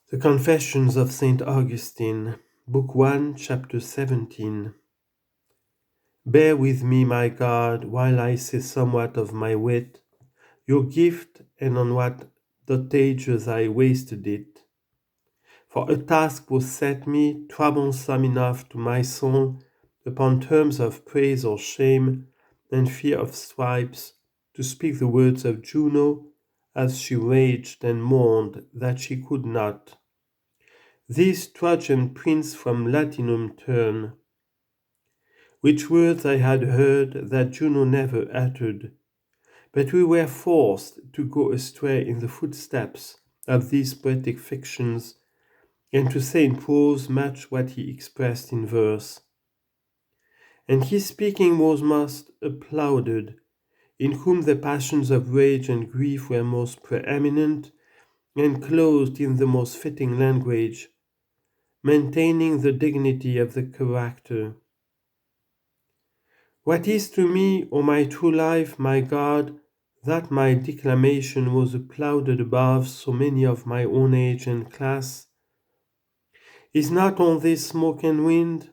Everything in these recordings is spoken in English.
The Confessions of Saint Augustine, Book 1, Chapter 17. Bear with me, my God, while I say somewhat of my wit, your gift, and on what dotages I wasted it. For a task was set me, troublesome enough to my soul, upon terms of praise or shame, and fear of stripes, to speak the words of Juno, as she raged and mourned that she could not. This Trojan prince from Latinum turn, which words I had heard that Juno never uttered, but we were forced to go astray in the footsteps of these poetic fictions, and to say in prose much what he expressed in verse. And his speaking was most applauded, in whom the passions of rage and grief were most preeminent, and clothed in the most fitting language, maintaining the dignity of the character. What is to me, O my true life, my God, that my declamation was applauded above so many of my own age and class? Is not all this smoke and wind?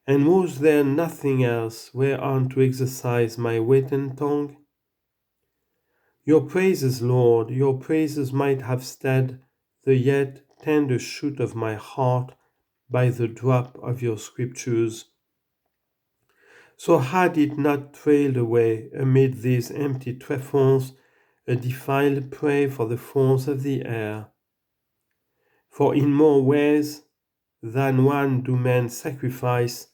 And was there nothing else whereon to exercise my wit and tongue? Your praises, Lord, your praises might have stead the yet tender shoot of my heart by the drop of your scriptures. So had it not trailed away amid these empty trefoils, a defiled prey for the fawns of the air. For in more ways than one do men sacrifice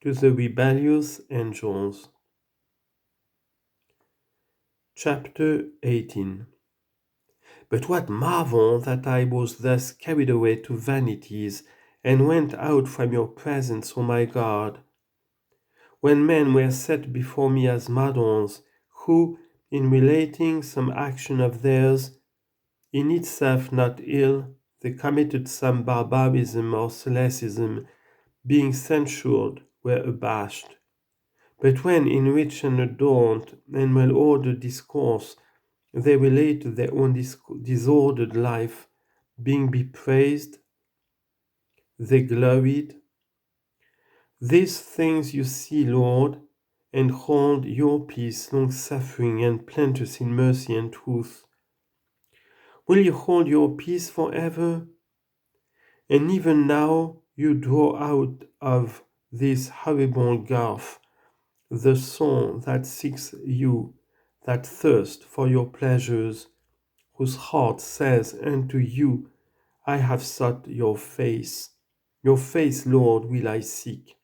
to the rebellious angels. Chapter 18. But what marvel that I was thus carried away to vanities, and went out from your presence, O my God, when men were set before me as models, who, in relating some action of theirs, in itself not ill, they committed some barbarism or solecism, being censured, were abashed. But when in rich and adorned and well-ordered discourse they related their own disordered life, being bepraised, they gloried. These things you see, Lord, and hold your peace, long-suffering and plenteous in mercy and truth. Will you hold your peace forever? And even now you draw out of this horrible gulf the soul that seeks you, that thirsts for your pleasures, whose heart says unto you, I have sought your face. Your face, Lord, will I seek.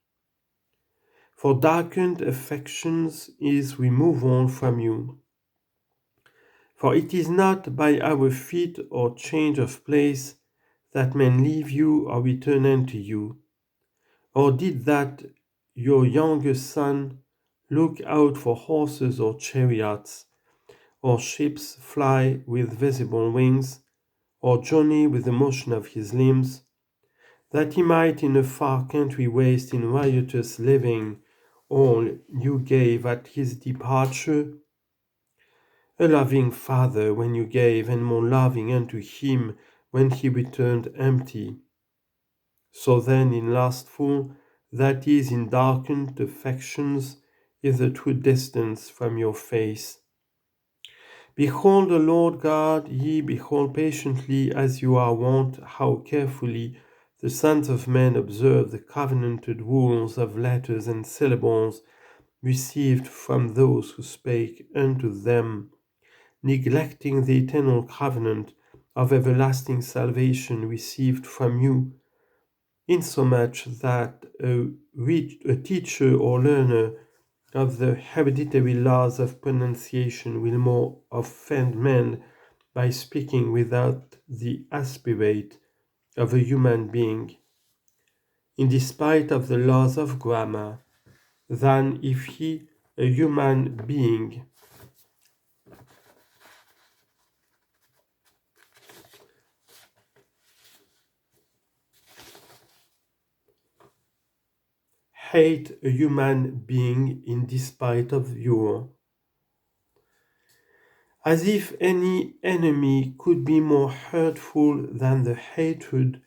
For darkened affections is removal from you. For it is not by our feet or change of place that men leave you or return unto you. Or did that your younger son look out for horses or chariots, or ships fly with visible wings, or journey with the motion of his limbs, that he might in a far country waste in riotous living all you gave at his departure? A loving father when you gave, and more loving unto him when he returned empty. So then in lustful, that is in darkened affections, is the true distance from your face. Behold the Lord God, ye behold patiently as you are wont, how carefully the sons of men observe the covenanted rules of letters and syllables received from those who spake unto them, neglecting the eternal covenant of everlasting salvation received from you, insomuch that a teacher or learner of the hereditary laws of pronunciation will more offend men by speaking without the aspirate of a human being, in despite of the laws of grammar, than if he, a human being, hate a human being in despite of your. as if any enemy could be more hurtful than the hatred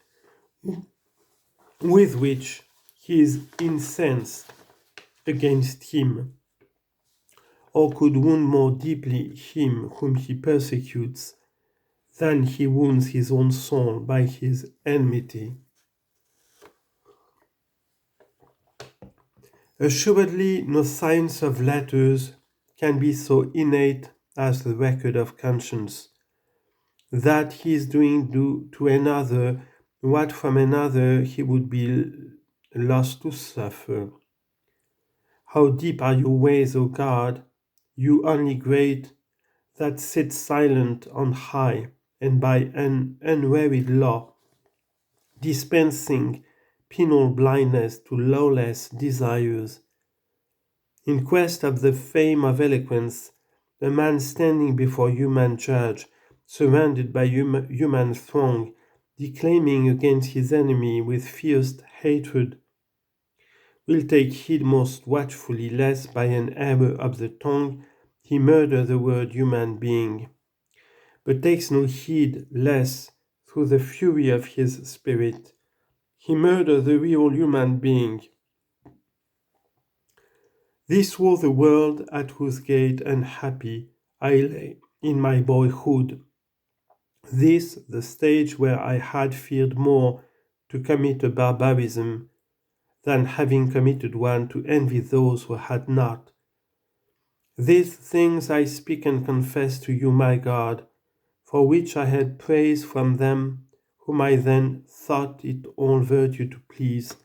with which he is incensed against him, or could wound more deeply him whom he persecutes than he wounds his own soul by his enmity. Assuredly, no science of letters can be so innate as the record of conscience, that he is doing to another what from another he would be lost to suffer. How deep are your ways, O God, you only great, that sit silent on high, and by an unwearied law, dispensing penal blindness to lawless desires. In quest of the fame of eloquence, a man standing before human judge, surrounded by human throng, declaiming against his enemy with fierce hatred, will take heed most watchfully lest by an error of the tongue he murder the word human being, but takes no heed lest, through the fury of his spirit, he murder the real human being. This was the world at whose gate unhappy I lay in my boyhood. This the stage where I had feared more to commit a barbarism than having committed one to envy those who had not. These things I speak and confess to you, my God, for which I had praise from them whom I then thought it all virtue to please.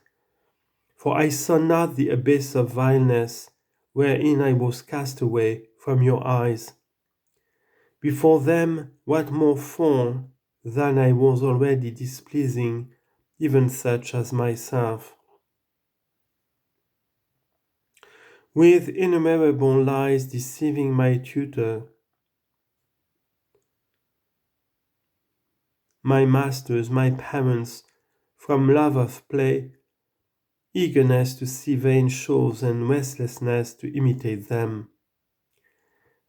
For I saw not the abyss of vileness wherein I was cast away from your eyes. Before them, what more fall than I was already displeasing, even such as myself? With innumerable lies deceiving my tutor, my masters, my parents, from love of play, eagerness to see vain shows, and restlessness to imitate them.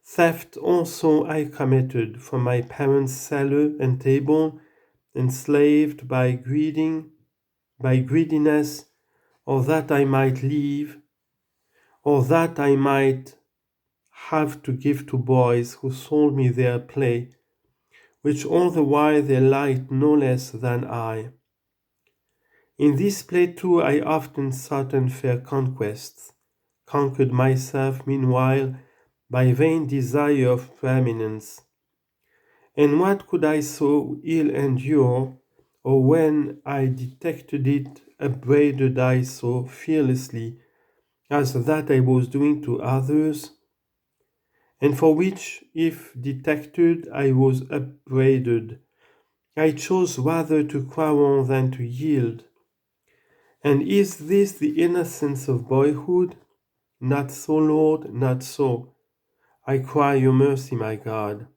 Theft also I committed from my parents' cellar and table, enslaved by greediness, or that I might leave, or that I might have to give to boys who sold me their play, which all the while they liked no less than I. In this play too I often sought unfair conquests, conquered myself meanwhile by vain desire of preeminence. And what could I so ill endure, or when I detected it, upbraided I so fearlessly, as that I was doing to others, and for which, if detected, I was upbraided, I chose rather to quarrel than to yield. And is this the innocence of boyhood? Not so, Lord, not so. I cry your mercy, my God.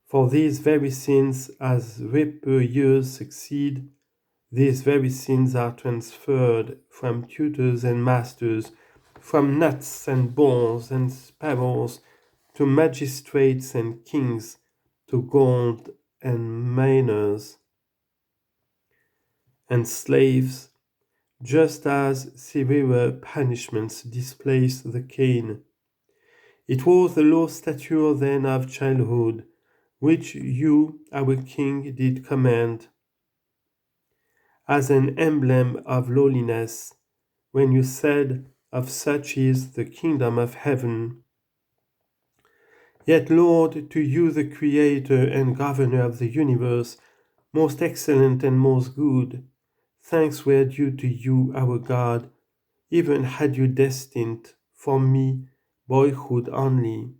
For these very sins, as riper years succeed, these very sins are transferred from tutors and masters, from nuts and balls and sparrows, to magistrates and kings, to gold and manors and slaves, just as severer punishments displace the cane. It was the low stature then of childhood, which you, our King, did command, as an emblem of lowliness, when you said, of such is the kingdom of heaven. Yet, Lord, to you, the Creator and Governor of the universe, most excellent and most good, thanks were due to you, our God, even had you destined for me boyhood only.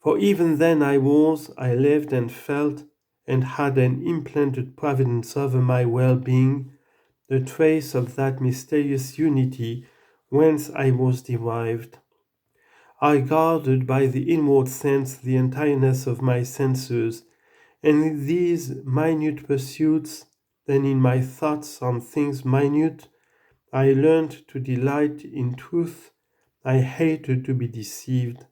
For even then I lived and felt, and had an implanted providence over my well-being, the trace of that mysterious unity whence I was derived. I guarded by the inward sense the entireness of my senses, and in these minute pursuits, then in my thoughts on things minute, I learned to delight in truth, I hated to be deceived.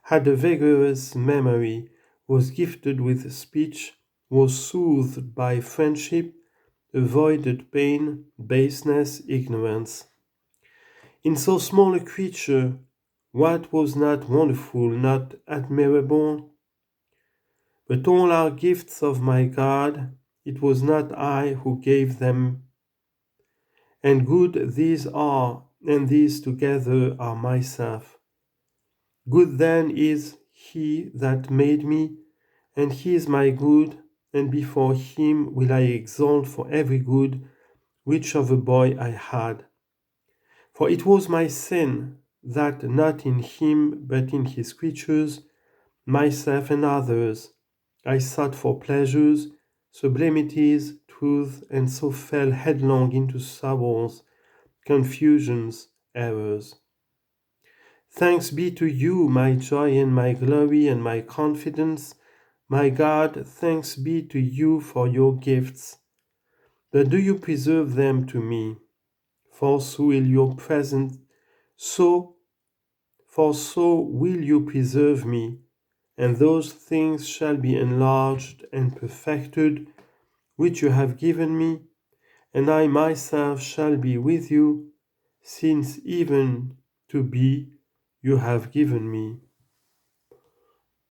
had a vigorous memory, was gifted with speech, was soothed by friendship, avoided pain, baseness, ignorance. In so small a creature, what was not wonderful, not admirable? But all are gifts of my God, it was not I who gave them. And good these are, and these together are myself. Good then is he that made me, and he is my good, and before him will I exalt for every good which of a boy I had. For it was my sin, that not in him but in his creatures, myself and others, I sought for pleasures, sublimities, truth, and so fell headlong into sorrows, confusions, errors. Thanks be to you, my joy and my glory and my confidence, my God, thanks be to you for your gifts. But do you preserve them to me? For so will your presence, for so will you preserve me, and those things shall be enlarged and perfected, which you have given me, and I myself shall be with you, since even to be you have given me.